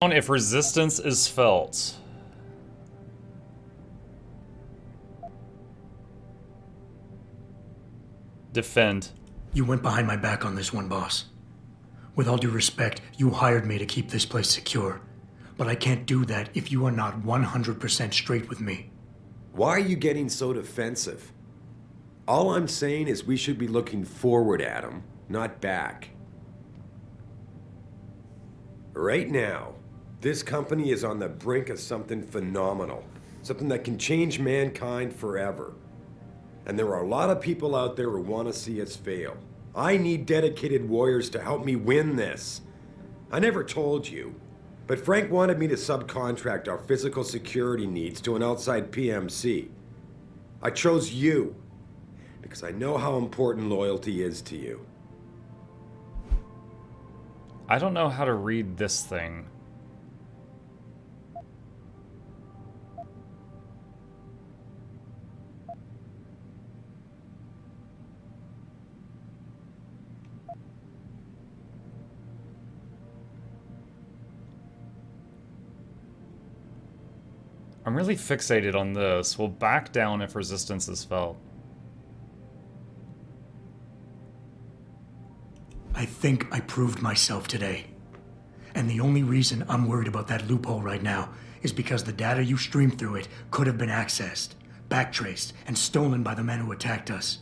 If resistance is felt. Defend. You went behind my back on this one, boss. With all due respect, you hired me to keep this place secure. But I can't do that if you are not 100% straight with me. Why are you getting so defensive? All I'm saying is we should be looking forward at him, not back. Right now, this company is on the brink of something phenomenal. Something that can change mankind forever. And there are a lot of people out there who want to see us fail. I need dedicated warriors to help me win this. I never told you, but Frank wanted me to subcontract our physical security needs to an outside PMC. I chose you, because I know how important loyalty is to you. I don't know how to read this thing. I'm really fixated on this. We'll back down if resistance is felt. I think I proved myself today. And the only reason I'm worried about that loophole right now is because the data you streamed through it could have been accessed, backtraced, and stolen by the men who attacked us.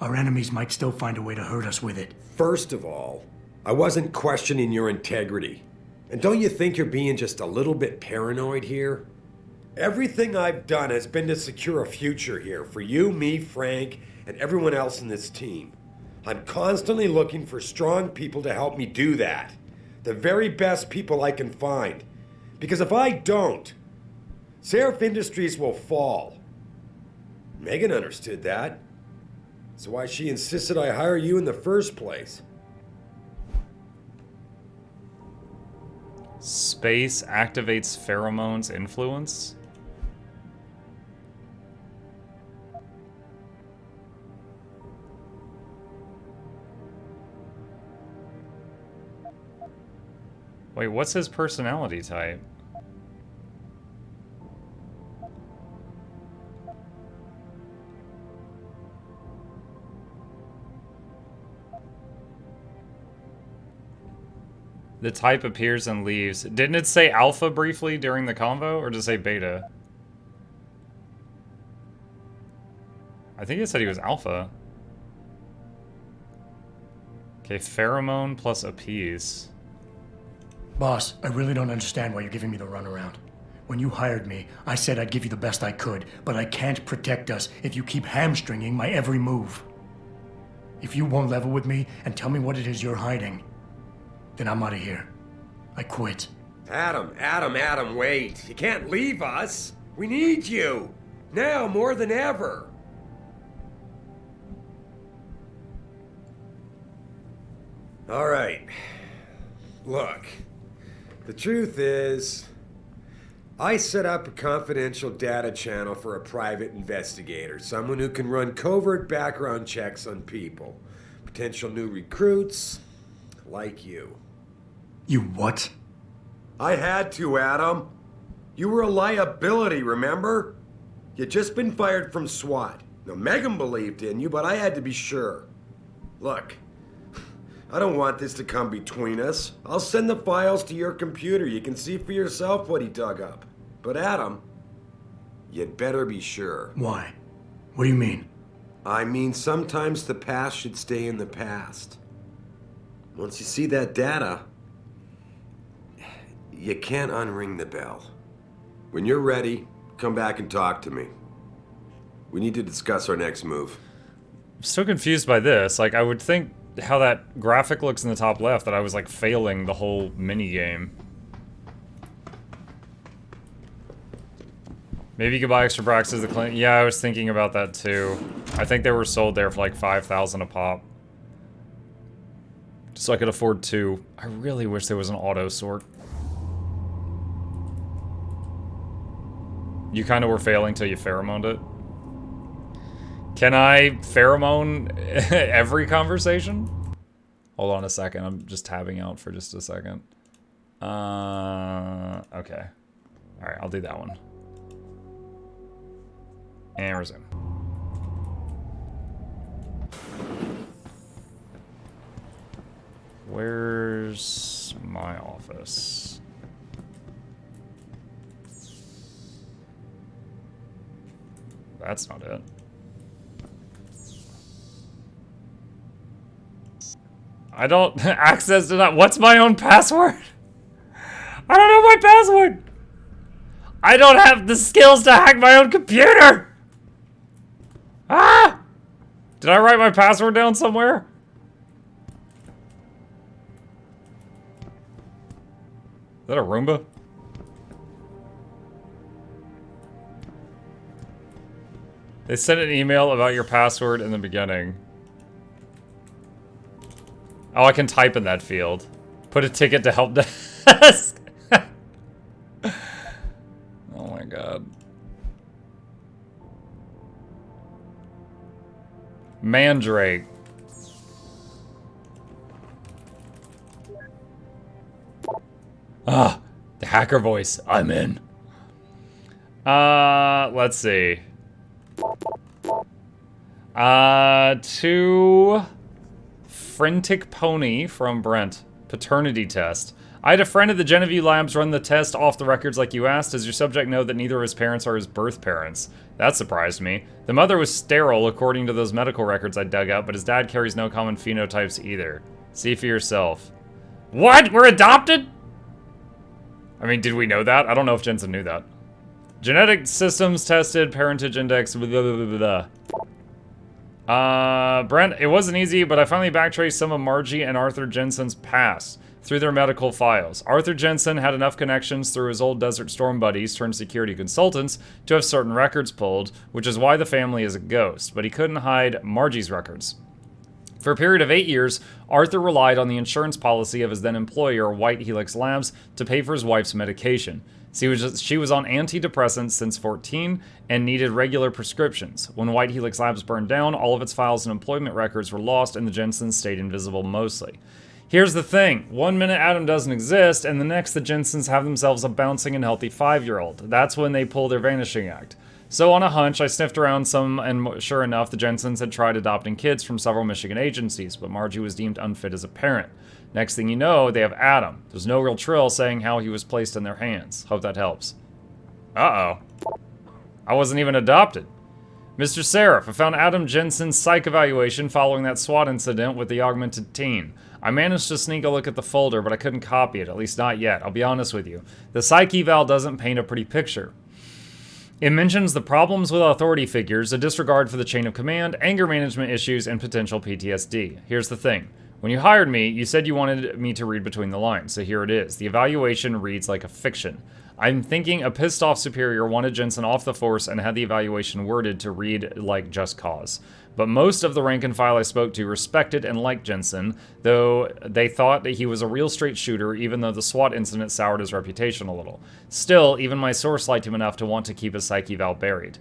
Our enemies might still find a way to hurt us with it. First of all, I wasn't questioning your integrity. And don't you think you're being just a little bit paranoid here? Everything I've done has been to secure a future here for you, me, Frank, and everyone else in this team. I'm constantly looking for strong people to help me do that. The very best people I can find. Because if I don't, Seraph Industries will fall. Megan understood that. That's why she insisted I hire you in the first place. Space activates pheromones influence? Wait, what's his personality type? The type appears and leaves. Didn't it say alpha briefly during the convo, or did it say beta? I think it said he was alpha. Okay, pheromone plus appease. Boss, I really don't understand why you're giving me the runaround. When you hired me, I said I'd give you the best I could, but I can't protect us if you keep hamstringing my every move. If you won't level with me and tell me what it is you're hiding, then I'm out of here. I quit. Adam, wait. You can't leave us. We need you. Now more than ever. All right. Look. The truth is, I set up a confidential data channel for a private investigator, someone who can run covert background checks on people, potential new recruits, like you. You what? I had to, Adam. You were a liability, remember? You'd just been fired from SWAT. Now, Megan believed in you, but I had to be sure. Look. I don't want this to come between us. I'll send the files to your computer. You can see for yourself what he dug up. But Adam, you'd better be sure. Why? What do you mean? I mean, sometimes the past should stay in the past. Once you see that data, you can't unring the bell. When you're ready, come back and talk to me. We need to discuss our next move. I'm so confused by this. Like, I would think how that graphic looks in the top left that I was like failing the whole mini game. Maybe you could buy extra bracks as the client. Yeah, I was thinking about that too. I think they were sold there for like 5,000 a pop. So I could afford two. I really wish there was an auto sort. You kind of were failing till you pheromoned it. Can I pheromone every conversation? Hold on a second, I'm just tabbing out for just a second. Okay. Alright, I'll do that one. And resume. Where's my office? That's not it. I don't access to that. What's my own password? I don't know my password. I don't have the skills to hack my own computer. Ah! Did I write my password down somewhere? Is that a Roomba? They sent an email about your password in the beginning. Oh, I can type in that field. Put a ticket to help desk. Oh my god. Mandrake. Ah, the hacker voice. I'm in. Let's see. To Frantic Pony from Brent. Paternity test. I had a friend at the Genevieve Labs run the test off the records like you asked. Does your subject know that neither of his parents are his birth parents? That surprised me. The mother was sterile according to those medical records I dug up, but his dad carries no common phenotypes either. See for yourself. What? We're adopted? I mean, did we know that? I don't know if Jensen knew that. Genetic systems tested, parentage index, blah, blah, blah, blah, blah. Brent, it wasn't easy, but I finally backtraced some of Margie and Arthur Jensen's past through their medical files. Arthur Jensen had enough connections through his old Desert Storm buddies turned security consultants to have certain records pulled, which is why the family is a ghost, but he couldn't hide Margie's records. For a period of 8 years, Arthur relied on the insurance policy of his then employer, White Helix Labs, to pay for his wife's medication. She was on antidepressants since 14 and needed regular prescriptions. When White Helix Labs burned down, all of its files and employment records were lost and the Jensens stayed invisible mostly. Here's the thing. 1 minute Adam doesn't exist, and the next the Jensens have themselves a bouncing and healthy 5-year-old. That's when they pull their vanishing act. So on a hunch, I sniffed around some, and sure enough, the Jensens had tried adopting kids from several Michigan agencies, but Margie was deemed unfit as a parent. Next thing you know, they have Adam. There's no real trill saying how he was placed in their hands. Hope that helps. Uh-oh. I wasn't even adopted. Mr. Seraph, I found Adam Jensen's psych evaluation following that SWAT incident with the augmented teen. I managed to sneak a look at the folder, but I couldn't copy it, at least not yet. I'll be honest with you. The psych eval doesn't paint a pretty picture. It mentions the problems with authority figures, a disregard for the chain of command, anger management issues, and potential PTSD. Here's the thing. When you hired me, you said you wanted me to read between the lines, so here it is. The evaluation reads like a fiction. I'm thinking a pissed off superior wanted Jensen off the force and had the evaluation worded to read like just cause. But most of the rank and file I spoke to respected and liked Jensen, though they thought that he was a real straight shooter, even though the SWAT incident soured his reputation a little. Still, even my source liked him enough to want to keep his psyche eval buried.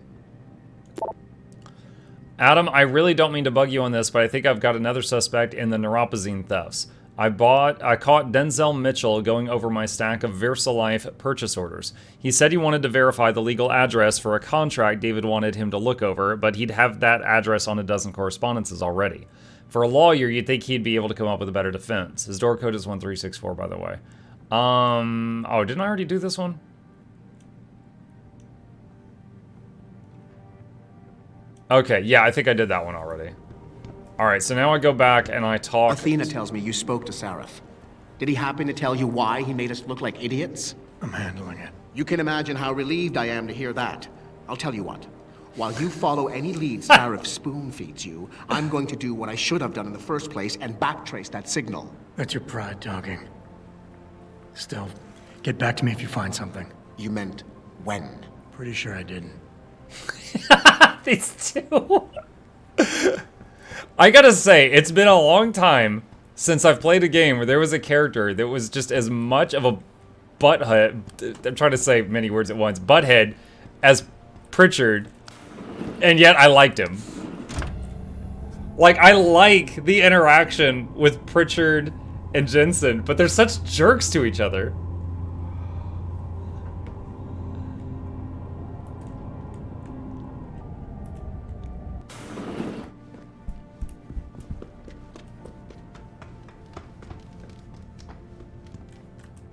Adam, I really don't mean to bug you on this, but I think I've got another suspect in the neuropazine thefts. I caught Denzel Mitchell going over my stack of VersaLife purchase orders. He said he wanted to verify the legal address for a contract David wanted him to look over, but he'd have that address on a dozen correspondences already. For a lawyer, you'd think he'd be able to come up with a better defense. His door code is 1364, by the way. Oh, didn't I already do this one? Okay, yeah, I think I did that one already. Alright, so now I go back and I talk... Athena tells me you spoke to Sareth. Did he happen to tell you why he made us look like idiots? I'm handling it. You can imagine how relieved I am to hear that. I'll tell you what. While you follow any leads Sareth spoon-feeds you, I'm going to do what I should have done in the first place and backtrace that signal. That's your pride talking. Still, get back to me if you find something. You meant when? Pretty sure I didn't. These two... I gotta say, it's been a long time since I've played a game where there was a character that was just as much of a butthead, I'm trying to say many words at once, butthead, as Pritchard, and yet I liked him. Like, I like the interaction with Pritchard and Jensen, but they're such jerks to each other.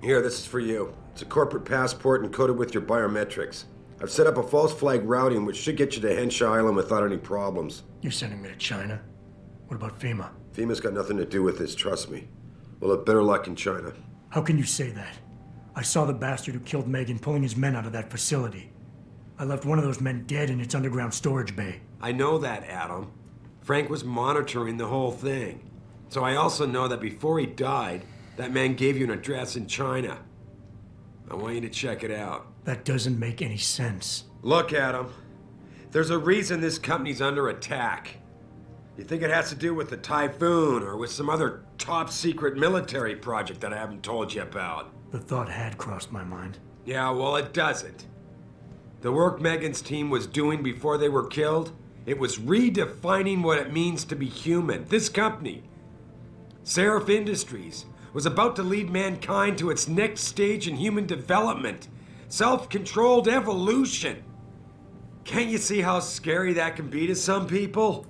Here, this is for you. It's a corporate passport encoded with your biometrics. I've set up a false flag routing which should get you to Henshaw Island without any problems. You're sending me to China? What about FEMA? FEMA's got nothing to do with this, trust me. We'll have better luck in China. How can you say that? I saw the bastard who killed Megan pulling his men out of that facility. I left one of those men dead in its underground storage bay. I know that, Adam. Frank was monitoring the whole thing. So I also know that before he died, that man gave you an address in China. I want you to check it out. That doesn't make any sense. Look, Adam. There's a reason this company's under attack. You think it has to do with the typhoon or with some other top secret military project that I haven't told you about? The thought had crossed my mind. Yeah, well, it doesn't. The work Megan's team was doing before they were killed, it was redefining what it means to be human. This company, Seraph Industries, was about to lead mankind to its next stage in human development. Self-controlled evolution. Can't you see how scary that can be to some people?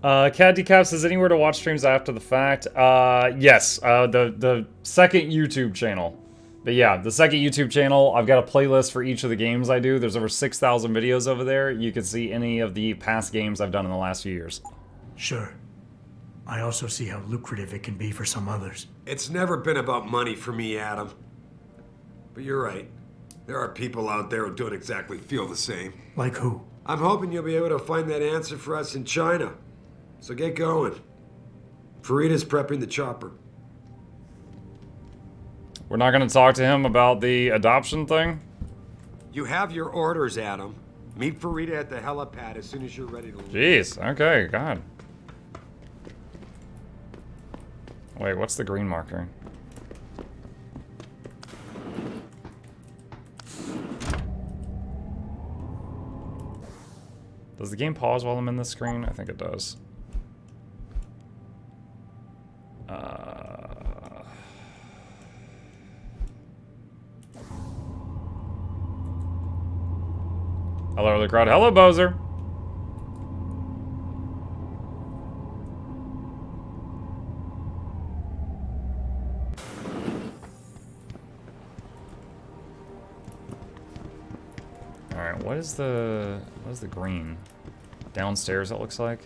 Cat Decap says anywhere to watch streams after the fact. Yes, the second YouTube channel. But yeah, the second YouTube channel, I've got a playlist for each of the games I do. There's over 6,000 videos over there. You can see any of the past games I've done in the last few years. Sure. I also see how lucrative it can be for some others. It's never been about money for me, Adam. But you're right. There are people out there who don't exactly feel the same. Like who? I'm hoping you'll be able to find that answer for us in China. So get going. Farida's prepping the chopper. We're not going to talk to him about the adoption thing? You have your orders, Adam. Meet Farida at the helipad as soon as you're ready to leave. Jeez, okay, God. Wait, what's the green marker? Does the game pause while I'm in this screen? I think it does. Hello, early crowd. Hello, Bowser. All right, what is the green? Downstairs, it looks like.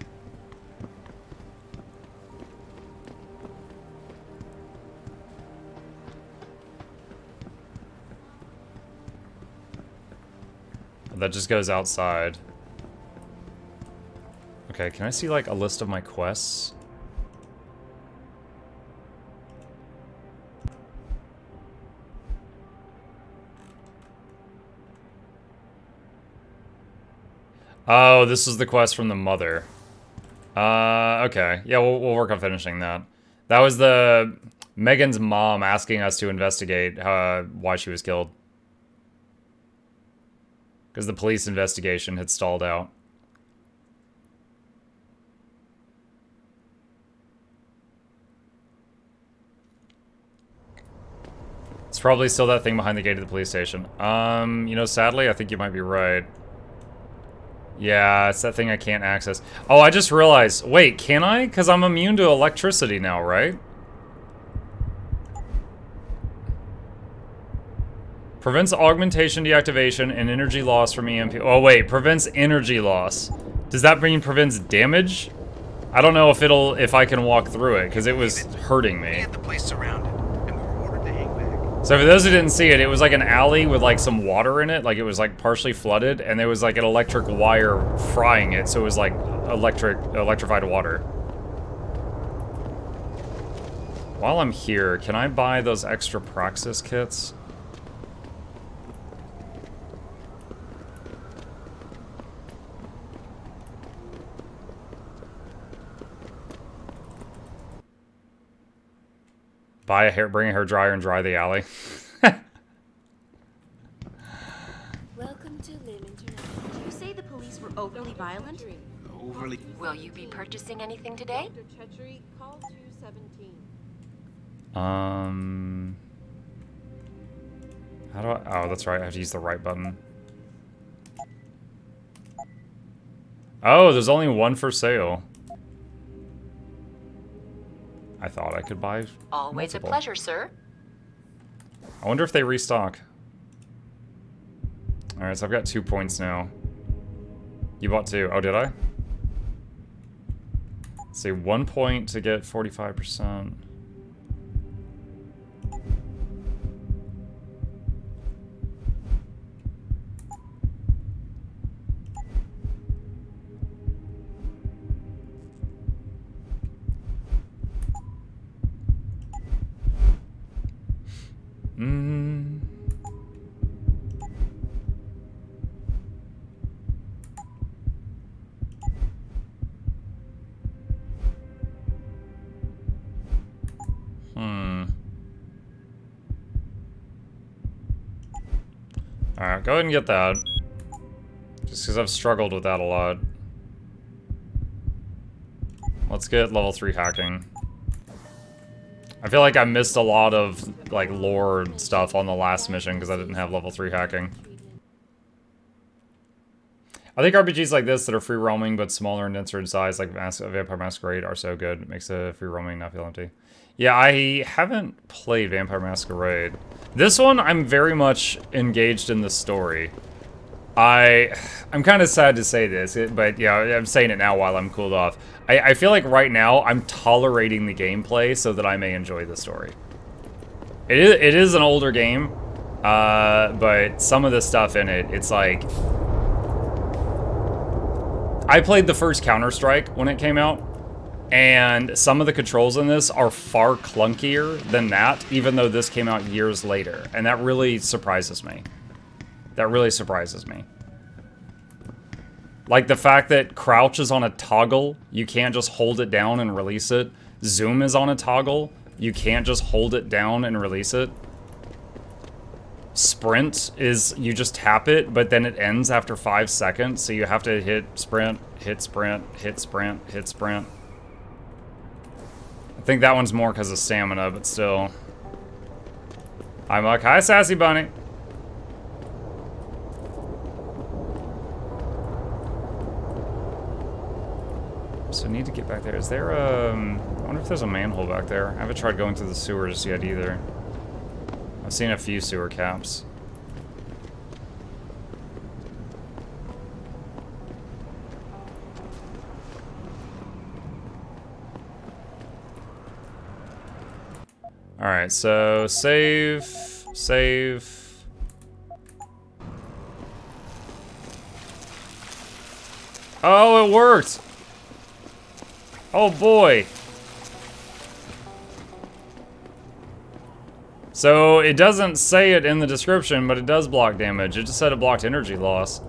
That just goes outside. Okay, can I see like a list of my quests? Oh, this is the quest from the mother. Okay. Yeah, we'll work on finishing that. That was the Megan's mom asking us to investigate why she was killed. Because the police investigation had stalled out. It's probably still that thing behind the gate of the police station. You know, sadly, I think you might be right. Yeah, it's that thing I can't access. Oh, I just realized. Wait, can I? Because I'm immune to electricity now, right? Prevents augmentation, deactivation, and energy loss from EMP. Oh, wait. Prevents energy loss. Does that mean prevents damage? I don't know if I can walk through it, because it was hurting me. We had the place surrounded, and we were ordered to hang back. So for those who didn't see it, it was like an alley with like some water in it. Like it was like partially flooded, and there was like an electric wire frying it, so it was like electrified water. While I'm here, can I buy those extra Praxis kits? Bring a hair dryer and dry the alley. Welcome to Lim International. Did you say the police were overly violent? Overly. Will you be purchasing anything today? Call 217. How do I... Oh, that's right. I have to use the right button. Oh, there's only one for sale. I thought I could buy Always multiple. a pleasure, sir. I wonder if they restock. Alright, so I've got 2 points now. You bought 2. Oh, did I? Let's see, 1 point to get 45%. Alright, go ahead and get that. Just because I've struggled with that a lot. Let's get level 3 hacking. I feel like I missed a lot of, like, lore stuff on the last mission because I didn't have level 3 hacking. I think RPGs like this that are free roaming but smaller and denser in size, like Vampire Masquerade, are so good. It makes a free roaming not feel empty. Yeah, I haven't played Vampire Masquerade. This one, I'm very much engaged in the story. I'm kind of sad to say this, but yeah, I'm saying it now while I'm cooled off. I feel like right now I'm tolerating the gameplay so that I may enjoy the story. It is an older game, but some of the stuff in it, it's like... I played the first Counter-Strike when it came out, and some of the controls in this are far clunkier than that, even though this came out years later, and that really surprises me. That really surprises me. Like the fact that crouch is on a toggle, you can't just hold it down and release it. Zoom is on a toggle, you can't just hold it down and release it. Sprint is, you just tap it, but then it ends after 5 seconds, so you have to hit sprint, hit sprint, hit sprint, hit sprint. I think that one's more because of stamina, but still. I'm like, hi, Sassy Bunny. So I need to get back there. Is there a... I wonder if there's a manhole back there. I haven't tried going through the sewers yet either. I've seen a few sewer caps. Alright, so save, save. Oh, it worked! Oh boy! So, it doesn't say it in the description, but it does block damage. It just said it blocked energy loss.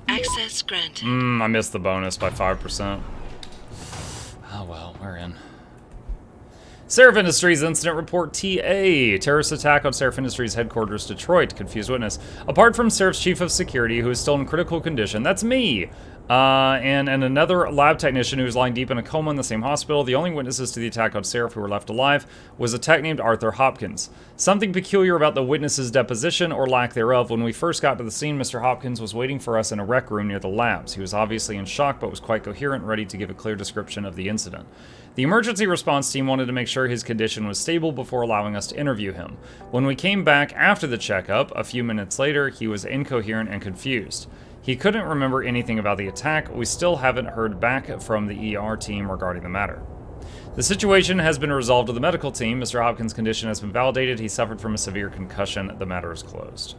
Access granted. I missed the bonus by 5%. Oh well, we're in. Seraph Industries Incident Report TA. Terrorist attack on Seraph Industries headquarters, Detroit. Confused witness. Apart from Seraph's chief of security, who is still in critical condition, that's me. And another lab technician who was lying deep in a coma in the same hospital. The only witnesses to the attack on Seraph who were left alive was a tech named Arthur Hopkins. Something peculiar about the witness's deposition, or lack thereof. When we first got to the scene, Mr. Hopkins was waiting for us in a rec room near the labs. He was obviously in shock, but was quite coherent, ready to give a clear description of the incident. The emergency response team wanted to make sure his condition was stable before allowing us to interview him. When we came back after the checkup, a few minutes later, he was incoherent and confused. He couldn't remember anything about the attack. We still haven't heard back from the ER team regarding the matter. The situation has been resolved to the medical team. Mr. Hopkins' condition has been validated. He suffered from a severe concussion. The matter is closed.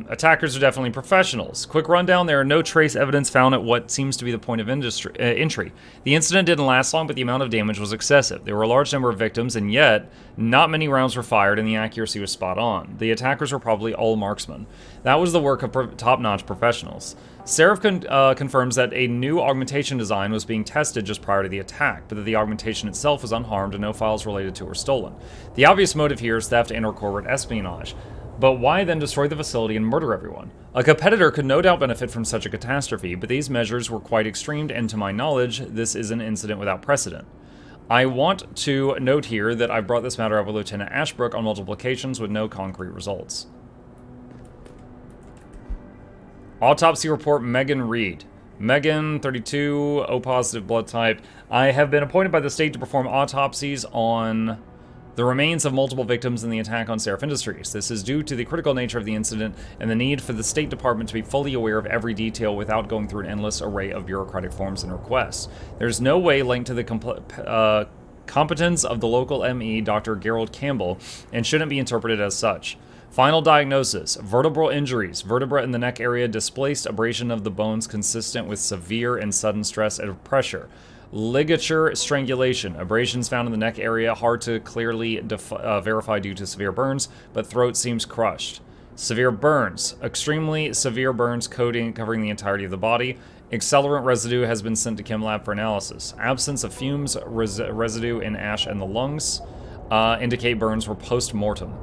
Attackers are definitely professionals. Quick rundown, there are no trace evidence found at what seems to be the point of entry. The incident didn't last long, but the amount of damage was excessive. There were a large number of victims, and yet, not many rounds were fired, and the accuracy was spot on. The attackers were probably all marksmen. That was the work of top-notch professionals. Seraph confirms that a new augmentation design was being tested just prior to the attack, but that the augmentation itself was unharmed and no files related to it were stolen. The obvious motive here is theft and/or corporate espionage. But why then destroy the facility and murder everyone? A competitor could no doubt benefit from such a catastrophe, but these measures were quite extreme, and to my knowledge, this is an incident without precedent. I want to note here that I brought this matter up with Lieutenant Ashbrook on multiple occasions with no concrete results. Autopsy report, Megan Reed. Megan, 32, O-positive blood type. I have been appointed by the state to perform autopsies on the remains of multiple victims in the attack on Seraph Industries. This is due to the critical nature of the incident and the need for the State Department to be fully aware of every detail without going through an endless array of bureaucratic forms and requests. There's no way linked to the competence of the local ME, Dr. Gerald Campbell, and shouldn't be interpreted as such. Final diagnosis: vertebral injuries, vertebra in the neck area displaced, abrasion of the bones consistent with severe and sudden stress and pressure. Ligature strangulation, abrasions found in the neck area, hard to clearly verify due to severe burns, but throat seems crushed. Severe burns, extremely severe burns covering the entirety of the body. Accelerant residue has been sent to Chem Lab for analysis. Absence of fumes, residue in ash and the lungs indicate burns were post-mortem.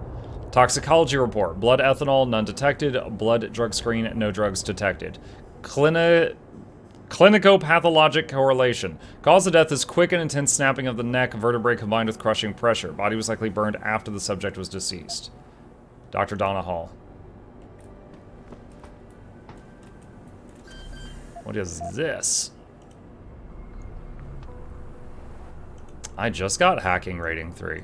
Toxicology report, blood ethanol, none detected. Blood drug screen, no drugs detected. Clinico-pathologic correlation. Cause of death is quick and intense snapping of the neck vertebrae combined with crushing pressure. Body was likely burned after the subject was deceased. Dr. Donna Hall. What is this? I just got hacking rating 3.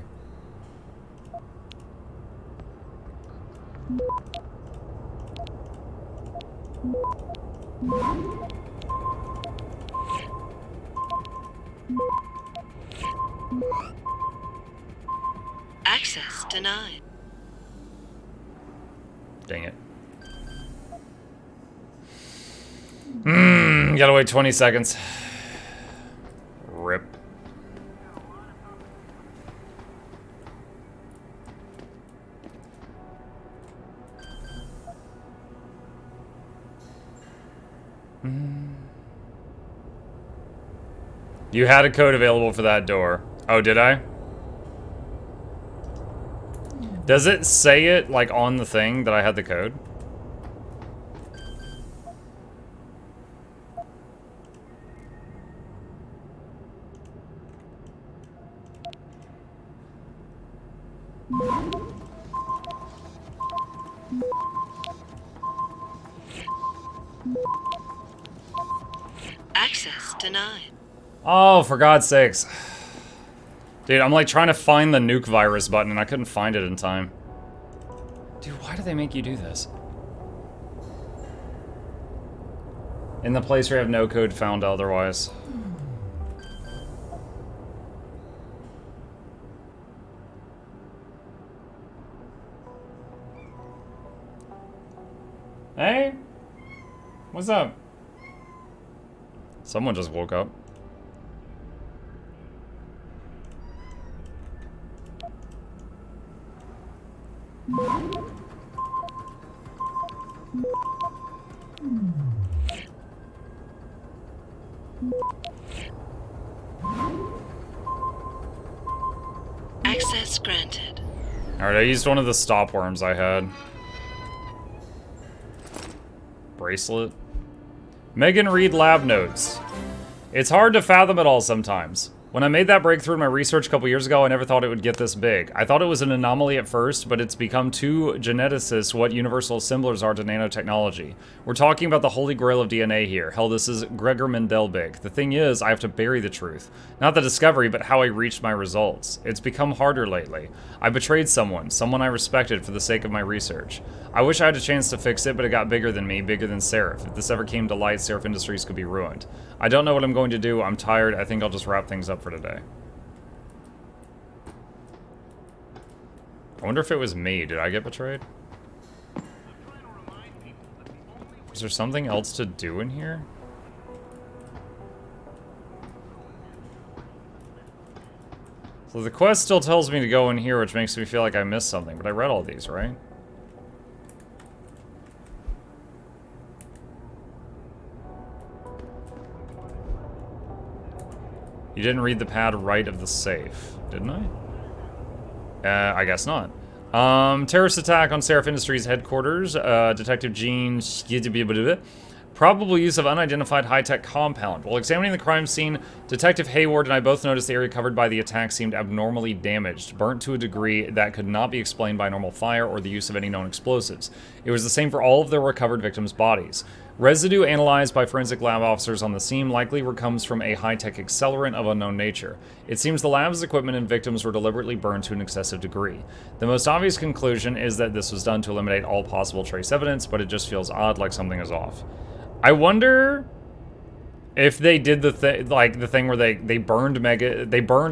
Access denied. Dang it. Gotta wait 20 seconds. Rip. You had a code available for that door. Oh, did I? Does it say it, like, on the thing that I had the code? Access denied. Oh, for God's sakes. Dude, I'm like trying to find the nuke virus button and I couldn't find it in time. Dude, why do they make you do this? In the place where you have no code found otherwise. Hey? What's up? Someone just woke up. Access granted. Alright, I used one of the stop worms I had. Bracelet. Megan Reed lab notes. It's hard to fathom it all sometimes. When I made that breakthrough in my research a couple years ago, I never thought it would get this big. I thought it was an anomaly at first, but it's become to geneticists what universal assemblers are to nanotechnology. We're talking about the holy grail of DNA here. Hell, this is Gregor Mendel big. The thing is, I have to bury the truth. Not the discovery, but how I reached my results. It's become harder lately. I betrayed someone I respected for the sake of my research. I wish I had a chance to fix it, but it got bigger than me, bigger than Seraph. If this ever came to light, Seraph Industries could be ruined. I don't know what I'm going to do. I'm tired. I think I'll just wrap things up for today. I wonder if it was me. Did I get betrayed? Is there something else to do in here? So the quest still tells me to go in here, which makes me feel like I missed something, but I read all these, right? You didn't read the pad right of the safe, didn't I? I guess not. Terrorist attack on Seraph Industries headquarters. Detective Gene probable use of unidentified high-tech compound. While examining the crime scene, Detective Hayward and I both noticed the area covered by the attack seemed abnormally damaged, burnt to a degree that could not be explained by normal fire or the use of any known explosives. It was the same for all of the recovered victims' bodies. Residue analyzed by forensic lab officers on the scene likely comes from a high-tech accelerant of unknown nature. It seems the lab's equipment and victims were deliberately burned to an excessive degree. The most obvious conclusion is that this was done to eliminate all possible trace evidence, but it just feels odd, like something is off. I wonder if they did the thing where they burned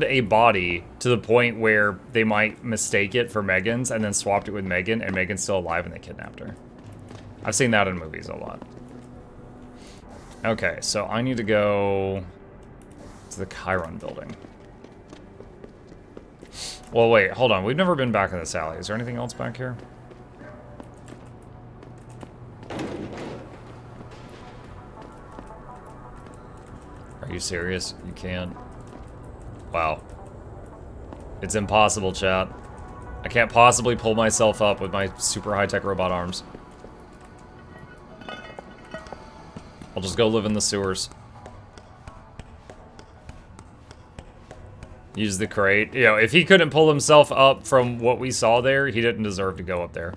a body to the point where they might mistake it for Megan's and then swapped it with Megan, and Megan's still alive and they kidnapped her. I've seen that in movies a lot. Okay, so I need to go to the Chiron building. Well, wait, hold on. We've never been back in this alley. Is there anything else back here? Are you serious? You can't? Wow. It's impossible, chat. I can't possibly pull myself up with my super high-tech robot arms. I'll just go live in the sewers. Use the crate. You know, if he couldn't pull himself up from what we saw there, he didn't deserve to go up there.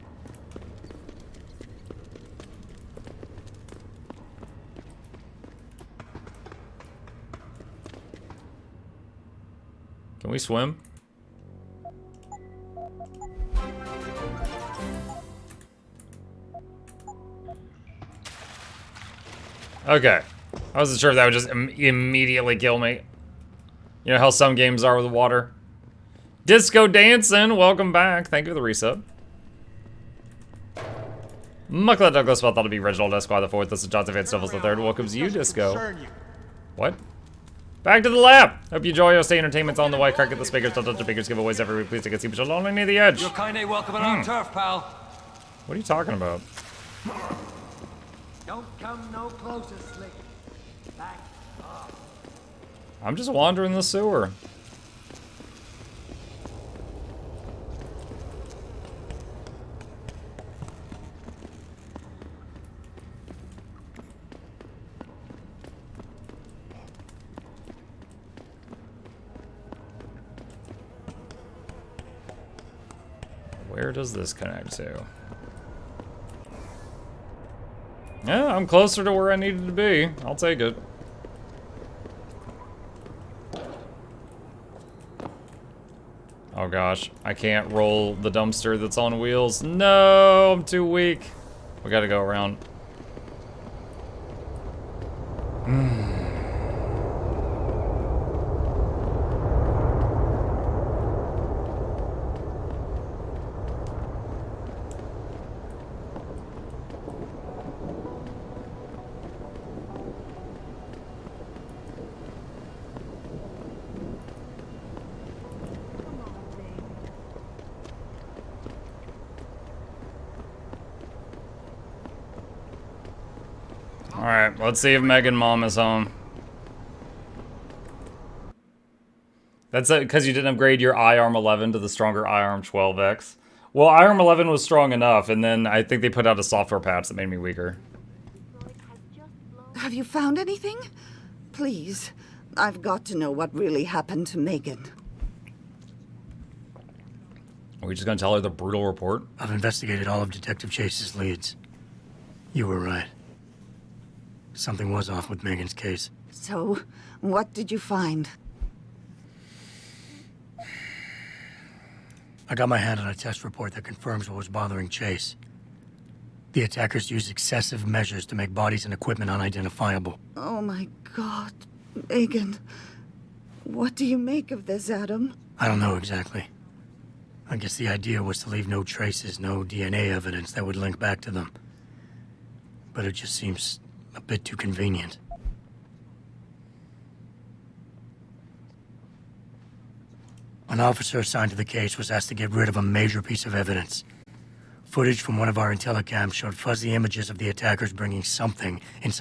Can we swim? Okay. I wasn't sure if that would just immediately kill me. You know how some games are with water? Disco Dancing, welcome back. Thank you for the resub. Mukluk Douglas felt that to be Reginald Esquire the 4th. This is Johnson Van Stovels the 3rd. Welcomes you, Disco. What? Back to the lab! Hope you enjoy your stay entertainments on the white crack at the speakers. Don't touch the speakers giveaways every week. Please take a seat, but you'll only near the edge. You're kinda welcome on our turf, pal. What are you talking about? Don't come no closer, Slick. Back off. I'm just wandering the sewer. Where does this connect to? Yeah, I'm closer to where I needed to be. I'll take it. Oh gosh, I can't roll the dumpster that's on wheels. No, I'm too weak. We gotta go around. Alright, let's see if Megan Mom is home. That's because you didn't upgrade your iArm 11 to the stronger iArm 12X. Well, iArm 11 was strong enough, and then I think they put out a software patch that made me weaker. Have you found anything? Please, I've got to know what really happened to Megan. Are we just gonna tell her the brutal report? I've investigated all of Detective Chase's leads. You were right. Something was off with Megan's case. So, what did you find? I got my hand on a test report that confirms what was bothering Chase. The attackers used excessive measures to make bodies and equipment unidentifiable. Oh my God, Megan. What do you make of this, Adam? I don't know exactly. I guess the idea was to leave no traces, no DNA evidence that would link back to them. But it just seems a bit too convenient. An officer assigned to the case was asked to get rid of a major piece of evidence. Footage from one of our intellicams showed fuzzy images of the attackers bringing something inside